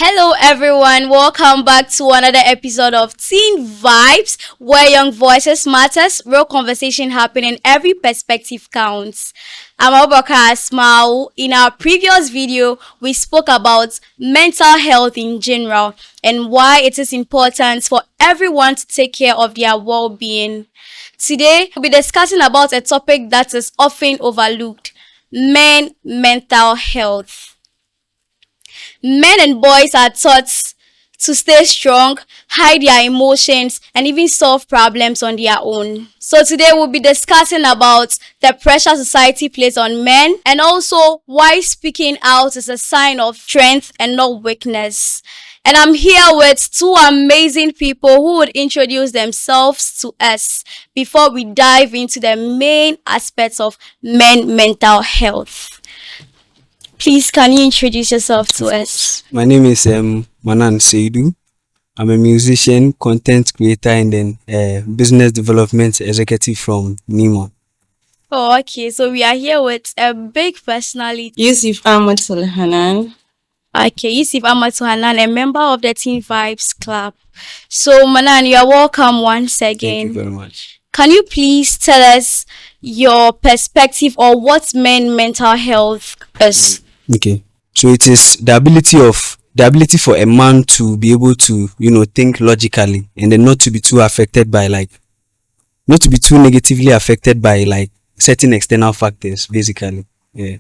Hello, everyone. Welcome back to another episode of Teen Vibes, where young voices matters, real conversation happen, and every perspective counts. I'm Abubakar Asmau. In our previous video, we spoke about mental health in general and why it is important for everyone to take care of their well-being. Today, we'll be discussing about a topic that is often overlooked: mental health. Men and boys are taught to stay strong, hide their emotions, and even solve problems on their own. So today we'll be discussing about the pressure society places on men and also why speaking out is a sign of strength and not weakness. And I'm here with two amazing people who would introduce themselves to us before we dive into the main aspects of mental health. Please, can you introduce yourself to us? My name is Manan Seidu. I'm a musician, content creator, and then business development executive from Nima. Oh, okay. So we are here with a big personality. Yusuf Ahmad Sulhanan. Okay, Yusuf Ahmad Hanan, a member of the Teen Vibes Club. So, Manan, you are welcome once again. Thank you very much. Can you please tell us your perspective or what mental health is? Okay, so it is the ability for a man to be able to think logically and then not to be too negatively affected by certain external factors, basically. Yeah.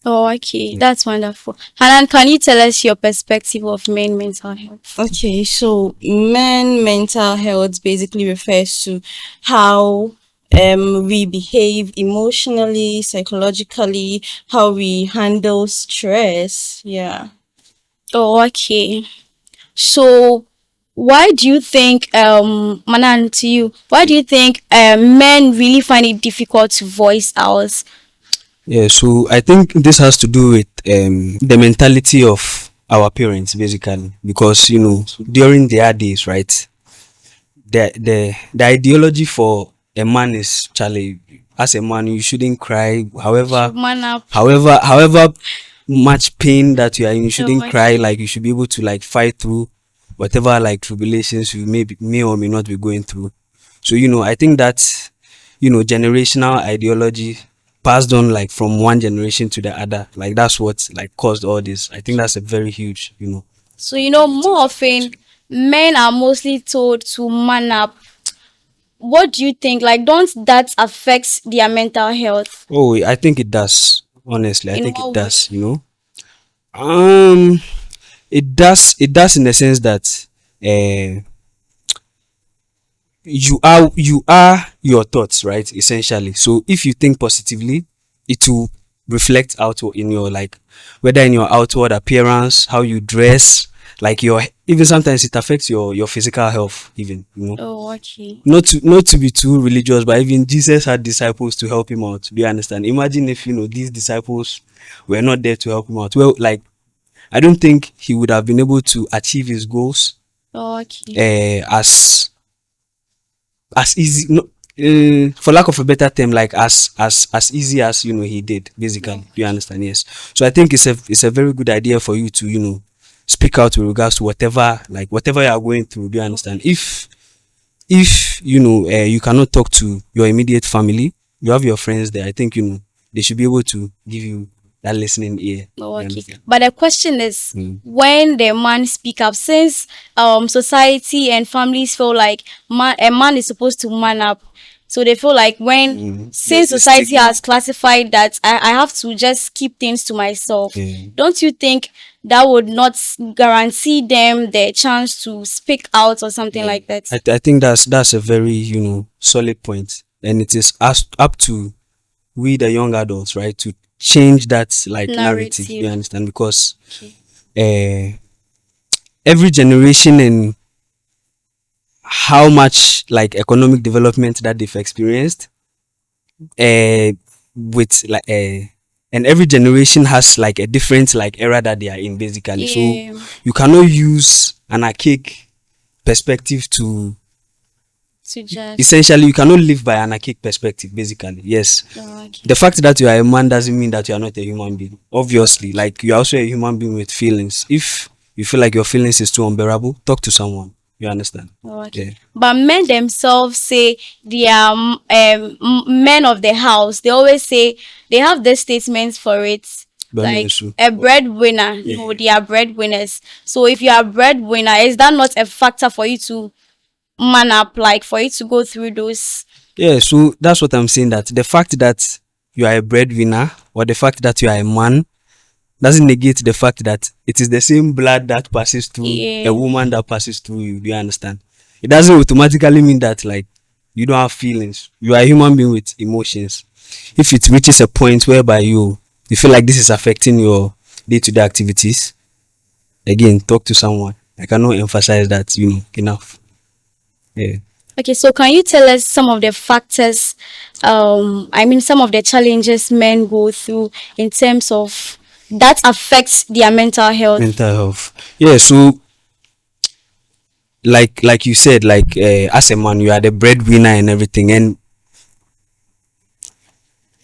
Oh, okay. That's wonderful. Hanan, can you tell us your perspective of mental health? Okay, so mental health basically refers to how we behave emotionally, psychologically, how we handle stress. Yeah. Oh, okay. So, why do you think, Manan, to you, why do you think men really find it difficult to voice out? Yeah, so I think this has to do with the mentality of our parents, basically, because during their days, right, the ideology for a man is, Charlie, as a man you shouldn't cry, however Man up. however much pain that you are in, you shouldn't much cry. Like, you should be able to fight through whatever tribulations you may or may not be going through. So I think that generational ideology passed on from one generation to the other, that's what caused all this. I think that's a very huge So, more often, men are mostly told to man up. What do you think? Don't that affect their mental health? Oh, I think it does. Honestly, I In think it what does. It does. It does in the sense that you are your thoughts, right? Essentially. So if you think positively, it will reflect out in your whether in your outward appearance, how you dress, your, even sometimes it affects your physical health, even. Oh, okay. Not to be too religious, but even Jesus had disciples to help him out. Do you understand? Imagine if these disciples were not there to help him out. Well, I don't think he would have been able to achieve his goals Oh, okay. as easy, no, for lack of a better term, as easy as he did, basically. Do you understand? Yes. So I think it's a very good idea for you to speak out with regards to whatever you are going through. Do you understand? If you cannot talk to your immediate family, you have your friends there. I think they should be able to give you that listening ear. Oh, You okay. understand? But the question is, when the man speak up, since society and families feel like a man is supposed to man up, so they feel like since There's this society stigma. has classified that I have to just keep things to myself. Yeah. Don't you think that would not guarantee them the chance to speak out or something like that? I think that's a very solid point, and it is up to we, the young adults, right, to change that narrative. You understand? Because every generation and how much economic development that they've experienced, with and every generation has a different era that they are in, basically. Yeah. So you cannot use an archaic perspective to Just essentially, you cannot live by an archaic perspective, basically. Yes. okay. The fact that you are a man doesn't mean that you are not a human being. Obviously, you are also a human being with feelings. If you feel like your feelings is too unbearable, talk to someone. You understand? Okay. Yeah. But men themselves say they are men of the house. They always say they have the statements for it. But Like no, a breadwinner. No, they are breadwinners. So if you are breadwinner, is that not a factor for you to man up, like for you to go through those? yeah, so that's what I'm saying, that the fact that you are a breadwinner or the fact that you are a man doesn't negate the fact that it is the same blood that passes through Yeah. a woman that passes through you. Do you understand? It doesn't automatically mean that like you don't have feelings. You are a human being with emotions. If it reaches a point whereby you feel like this is affecting your day-to-day activities, again, talk to someone. I cannot emphasize that, enough. Yeah. Okay, so can you tell us some of the factors, some of the challenges men go through in terms of that affects their mental health? Mental health. Yeah, so like you said, like as a man, you are the breadwinner and everything, and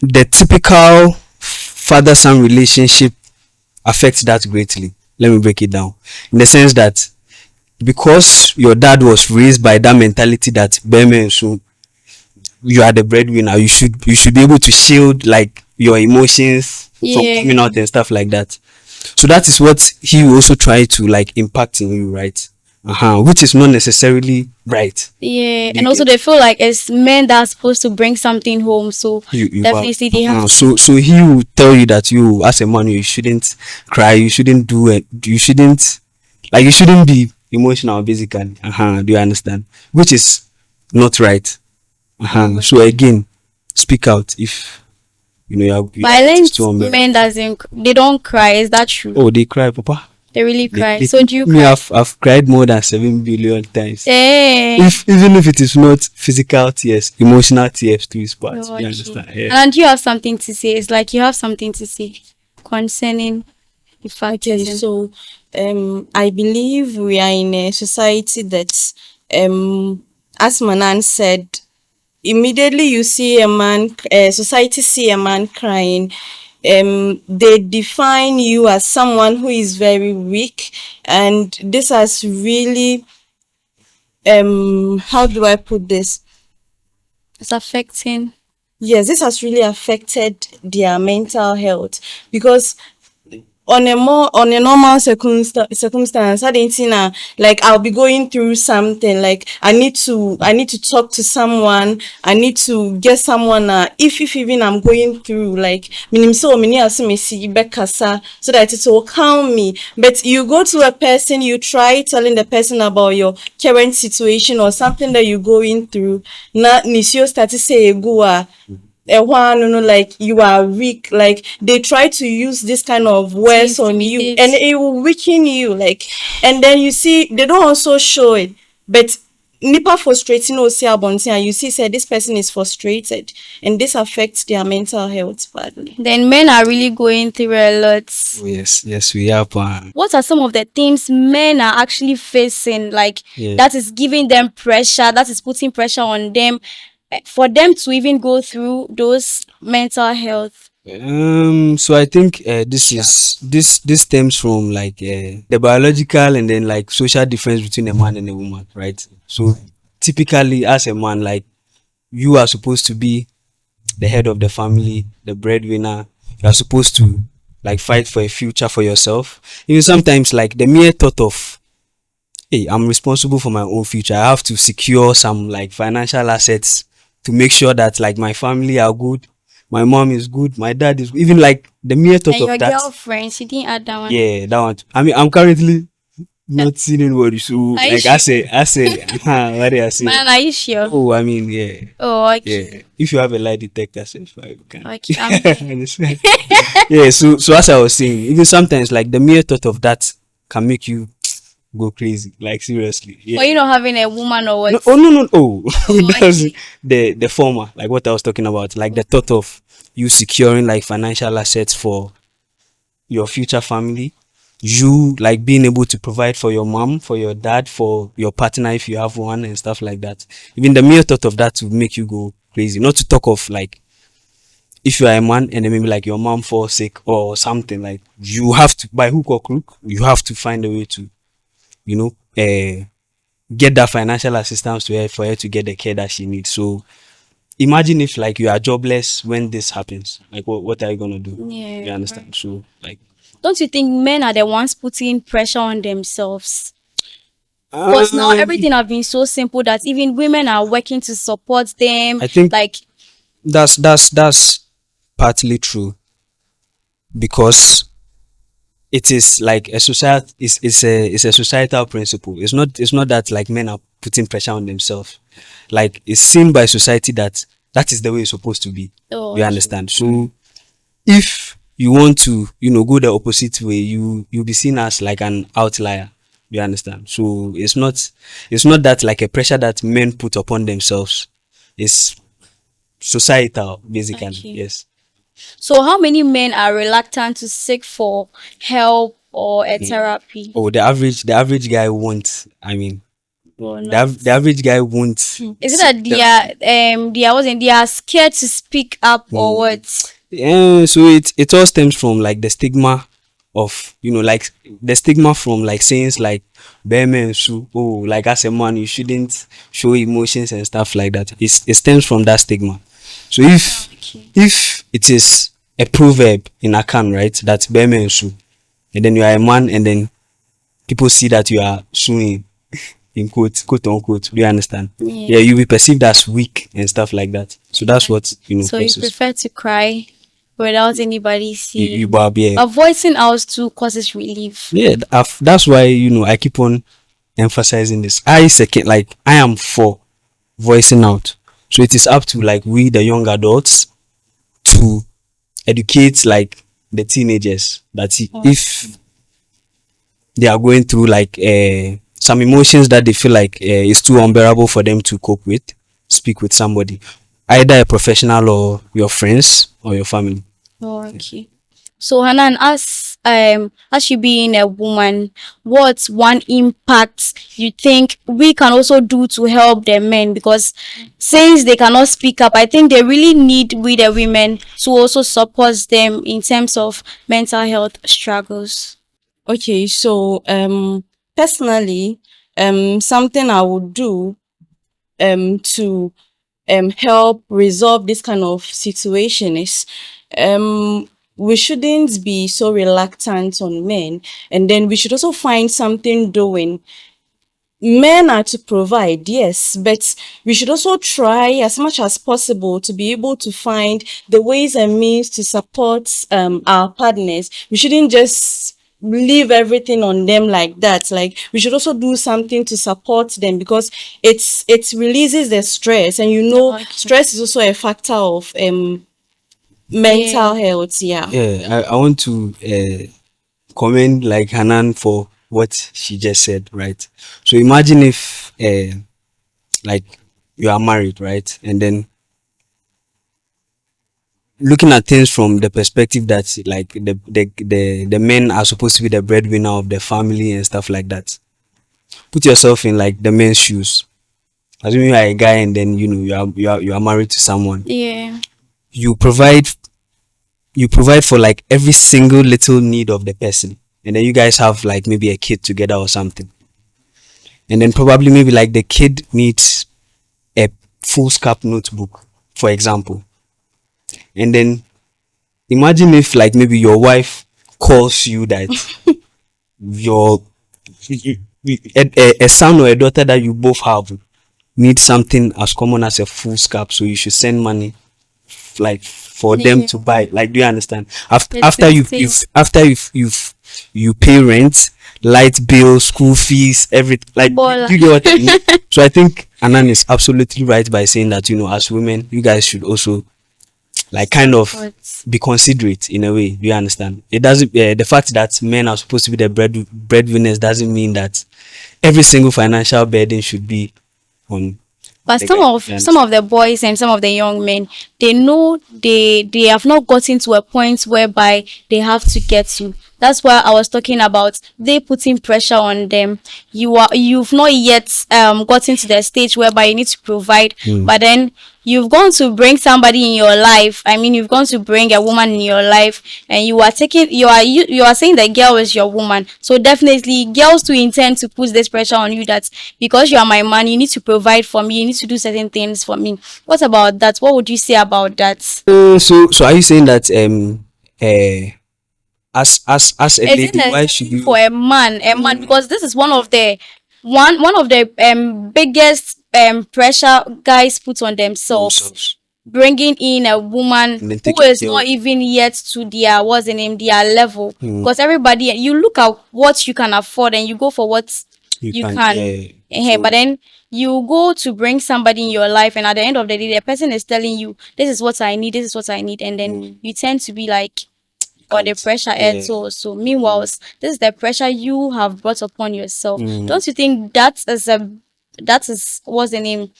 the typical father-son relationship affects that greatly. Let me break it down in the sense that because your dad was raised by that mentality that Beme, so you are the breadwinner, you should be able to shield like your emotions from Yeah. coming out and stuff like that. So that is what he will also try to like impact in you, right? Which is not necessarily right. Yeah, and You also get- they feel like it's men that are supposed to bring something home, so You definitely they have. so he will tell you that you as a man you shouldn't cry, you shouldn't do it, you shouldn't be emotional basically. Do you understand? Which is not right. So again, speak out if you are Violent too unbearable. men they don't cry. Is that true? Oh, they cry, Papa. They really cry. They- So do you me, cry? I've cried more than 7 billion times. Hey. Even if it is not physical tears, emotional tears to his part. Okay. You understand? Yeah. And you have something to say. It's like you have something to say concerning the fact. Okay, so I believe we are in a society that, as Manan said, immediately you see a man, society see a man crying, they define you as someone who is very weak, and this has really, how do I put this? It's affecting. Yes, this has really affected their mental health because on a normal circumstance, I didn't see now, like I'll be going through something, like I need to talk to someone, I need to get someone, if even I'm going through, like minim so many see bekasa so that it will calm me. But you go to a person, you try telling the person about your current situation or something that you're going through, na nisio start to say go like you are weak, like they try to use this kind of words on you intimidate. and it will weaken you, like, and then you see they don't also show it, but nipa frustrating or say and you see say this person is frustrated and this affects their mental health badly. Then men are really going through a lot. Oh, yes, we have. What are some of the things men are actually facing, like Yeah. that is giving them pressure, that is putting pressure on them, for them to even go through those mental health? So I think this stems from like the biological and then like social difference between a man and a woman, right? So typically as a man, like you are supposed to be the head of the family, the breadwinner. You are supposed to like fight for a future for yourself. Even sometimes like the mere thought of, hey, I'm responsible for my own future. I have to secure some like financial assets to make sure that like my family are good, my mom is good, my dad is even like the mere thought And of your that. girlfriend, she didn't add that one. Yeah, that one. I mean, I'm currently not seeing anybody, so you like I say, what do I say? Man, are you sure? Oh, I mean, yeah, Oh, okay. yeah. If you have a lie detector, say fine, you can. Okay. Understand? Yeah, so as I was saying, even sometimes like the mere thought of that can make you go crazy, like seriously. Yeah. For you not having a woman or what? No. Oh, that's okay. the former, like what I was talking about, like the thought of you securing like financial assets for your future family, you like being able to provide for your mom, for your dad, for your partner if you have one and stuff like that. Even the mere thought of that will make you go crazy. Not to talk of like if you are a man and then maybe like your mom falls sick or something, like you have to, by hook or crook, you have to find a way to, you know, get that financial assistance to her for her to get the care that she needs. So imagine if like you are jobless when this happens. Like what are you gonna do? Yeah. You understand? So like Don't you think men are the ones putting pressure on themselves? Because now everything have been so simple that even women are working to support them. I think like that's partly true, because it is like a society, it's a societal principle. It's not that like men are putting pressure on themselves. Like it's seen by society that that is the way it's supposed to be. oh, You understand? So if you want to, go the opposite way, you'll be seen as like an outlier. You understand? So it's not that like a pressure that men put upon themselves. It's societal, basically. Okay. Yes. So how many men are reluctant to seek for help or a therapy? Oh, the average guy won't. I mean, Well, the average guy won't. is it that they are scared to speak up or what? Yeah, so it all stems from like the stigma of, like the stigma from like sayings like "Bemen su," oh, like as a man you shouldn't show emotions and stuff like that. It stems from that stigma. So if it is a proverb in Akan, right, that "Bemen su," and then you are a man and then people see that you are suing in quote unquote, do you understand? Yeah. You'll be perceived as weak and stuff like that. So that's what So you causes. prefer to cry without anybody you seeing. Bob, yeah. But voicing out too causes relief. Yeah, that's why I keep on emphasizing this. I am for voicing out. So it is up to like we the young adults to educate like the teenagers that if they are going through like some emotions that they feel like is too unbearable for them to cope with, speak with somebody, either a professional or your friends or your family. Oh, okay. So Hanan, as you being a woman, what's one impact you think we can also do to help the men? Because since they cannot speak up, I think they really need we the women to also support them in terms of mental health struggles. Okay, so personally, something I would do to help resolve this kind of situation is we shouldn't be so reluctant on men, and then we should also find something doing. Men are to provide, yes, but we should also try as much as possible to be able to find the ways and means to support our partners. We shouldn't just leave everything on them like that. Like we should also do something to support them, because it releases the stress, and Okay. stress is also a factor of mental health. Yeah. Yeah, I want to commend like Hanan for what she just said, right? So imagine if like you are married, right? And then looking at things from the perspective that like the men are supposed to be the breadwinner of the family and stuff like that. Put yourself in like the men's shoes. Assuming you are a guy and then you are married to someone. Yeah. You provide for like every single little need of the person, and then you guys have like maybe a kid together or something, and then probably maybe like the kid needs a foolscap notebook, for example. And then imagine if like maybe your wife calls you that your a son or a daughter that you both have need something as common as a foolscap, so you should send money like for them to buy. Like, do you understand? After you pay rent, light bill, school fees, everything. Like, Baller. do you get what I mean? So I think Anan is absolutely right by saying that as women, you guys should also like kind of But be considerate in a way. Do you understand? It doesn't. The fact that men are supposed to be the breadwinners doesn't mean that every single financial burden should be on. But the some guy. of some of the boys and some of the young men, they know they have not gotten to a point whereby they have to get to. That's why I was talking about they putting pressure on them. You've not yet gotten to the stage whereby you need to provide, but then you've gone to bring somebody in your life. I mean, you've gone to bring a woman in your life, and you are saying that girl is your woman. So definitely, girls do intend to put this pressure on you that because you are my man, you need to provide for me. You need to do certain things for me. What about that? What would you say about that? So are you saying that as a Is it lady, why should necessary for you? a man, because this is one of the biggest pressure guys put on themselves, Themselves bringing in a woman and then who taking is care not of. even yet to their what's the name their level, Mm, because everybody, you look at what you can afford and you go for what you you can, can. yeah. But So then you go to bring somebody in your life, and at the end of the day, the person is telling you, this is what I need, this is what I need, and then mm, you tend to be like, or the can't, pressure yeah. adds also. Meanwhile, this is the pressure you have brought upon yourself. Mm, Don't you think that is what's the name?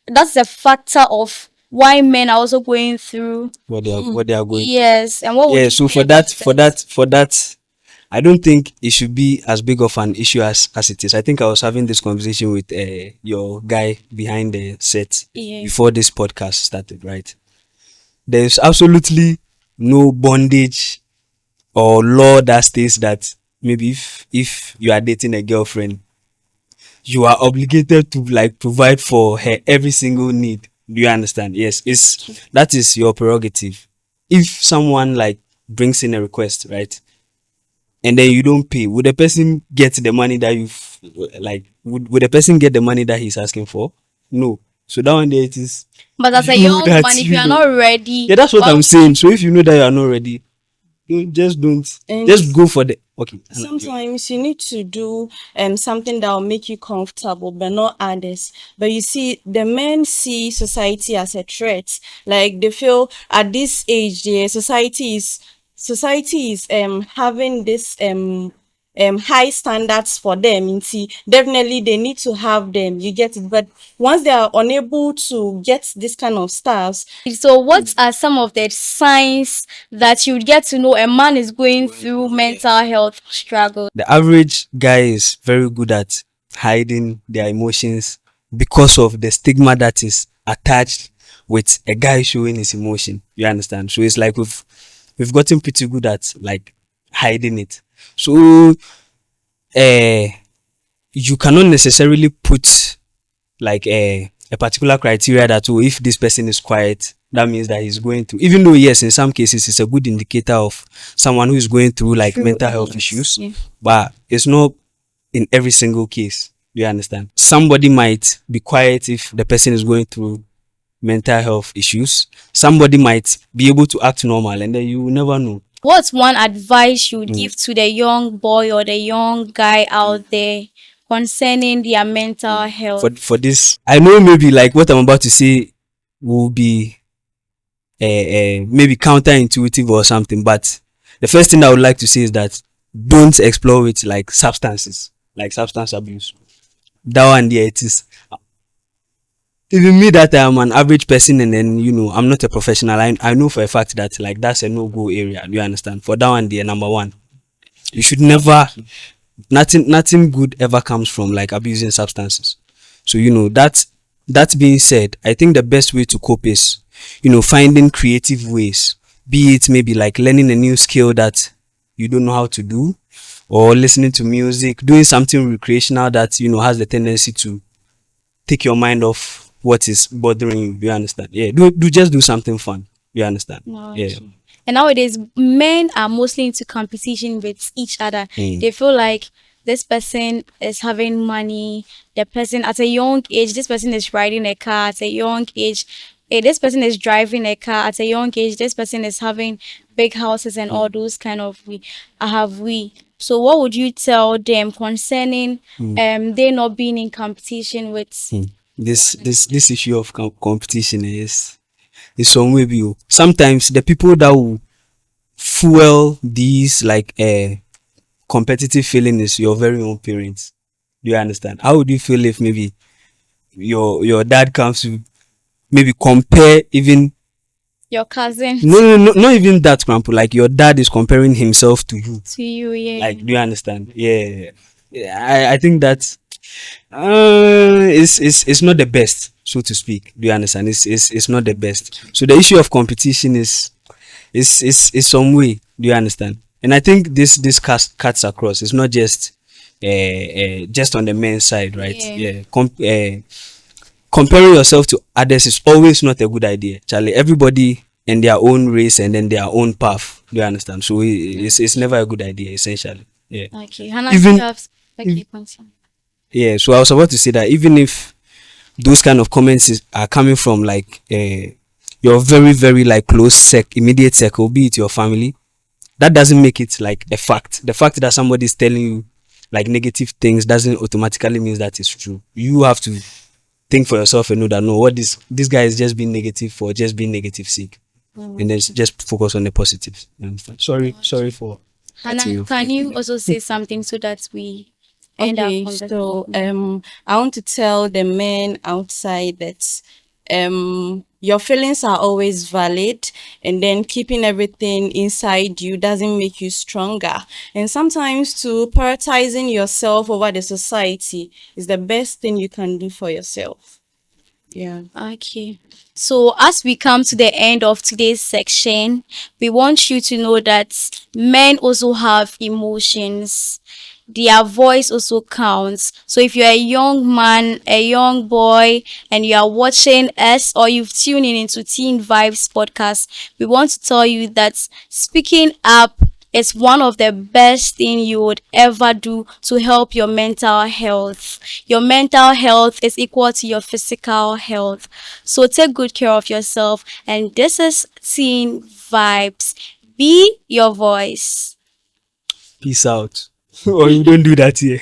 That's a factor of why men are also going through. what they are going through. Yes, and what would Yeah. you So say about that? for that, I don't think it should be as big of an issue as it is. I think I was having this conversation with your guy behind the set Yeah. before this podcast started. Right? There's absolutely no bondage or law that states that maybe if you are dating a girlfriend, you are obligated to like provide for her every single need. Do you understand? Yes, it's that is your prerogative. If someone like brings in a request, right, and then you don't pay, would the person get the money that you've like? Would the person get the money that he's asking for? No. So that one there it is But as a you young that man, if you you are know. not ready, Yeah, that's what why I'm would saying. So if you know that you are not ready, don't And just go for the okay. sometimes you need to do something that will make you comfortable, but not others. But you see, the men see society as a threat. Like they feel at this age, the society is having this high standards for them. And see, definitely they need to have them. You get it. But once they are unable to get this kind of stars, so what are some of the signs that you would get to know a man is going through mental health struggle? The average guy is very good at hiding their emotions because of the stigma that is attached with a guy showing his emotion. You understand? So it's like we've gotten pretty good at like hiding it. So uh you cannot necessarily put like a particular criteria that oh if this person is quiet that means that he's going through, even though yes in some cases it's a good indicator of someone who is going through like True, mental health yes. issues, Yeah. but it's not in every single case. You understand? Somebody might be quiet if the person is going through mental health issues. Somebody might be able to act normal and then you will never know. What's one advice you would give to the young boy or the young guy out there concerning their mental health? For this I know maybe like what I'm about to say will be maybe counterintuitive or something, but the first thing I would like to say is that don't explore it like substances, like substance abuse. That one there it is. Even me that I'm an average person and then you know I'm not a professional, I know for a fact that like that's a no-go area. Do you understand? For that one there, number one, you should never, nothing good ever comes from like abusing substances. So you know that being said, I think the best way to cope is you know finding creative ways, be it maybe like learning a new skill that you don't know how to do, or listening to music, doing something recreational that you know has the tendency to take your mind off what is bothering you. You understand? Yeah, do just do something fun. You understand? No, Yeah. and nowadays, men are mostly into competition with each other. Mm. They feel like this person is having money. The person at a young age, this person is riding a car at a young age. This person is driving a car at a young age. This person is having big houses and all those kind of we. So what would you tell them concerning they not being in competition with This issue of competition is some way view. Sometimes the people that will fuel these like competitive feeling is your very own parents. Do you understand? How would you feel if maybe your dad comes to maybe compare even your cousins no not even that grandpa, like your dad is comparing himself to you. to you? Yeah. Like do you understand? Yeah, I think that it's not the best. so to speak. Do you understand? It's not the best. So the issue of competition is some way. Do you understand? And I think this cuts across. It's not just on the men's side, right? Yeah. Comparing yourself to others is always not a good idea, Charlie. Everybody in their own race and then their own path. Do you understand? So it's never a good idea, essentially. Yeah. Okay. Hannah, Even you have okay, continue. yeah. So I was about to say that even if those kind of comments are coming from like your very very like close immediate circle, be it your family, that doesn't make it like a fact. The fact that somebody is telling you like negative things doesn't automatically mean that it's true. You have to think for yourself and know that no, what this guy is just being negative for just being negative sick, and then just focus on the positives. You understand? Sorry for cutting Hannah, you. can you also say something so that we end our Okay, conversation? so I want to tell the men outside that your feelings are always valid, and then keeping everything inside you doesn't make you stronger. And sometimes to prioritizing yourself over the society is the best thing you can do for yourself. Yeah. Okay. So, as we come to the end of today's section, we want you to know that men also have emotions. Their voice also counts. So, if you're a young man, a young boy, and you are watching us or you've tuned in into Teen Vibes podcast, we want to tell you that speaking up is one of the best thing you would ever do to help your mental health. Your mental health is equal to your physical health. So take good care of yourself. And this is Teen Vibes. Be your voice. Peace out. Or you don't do that here.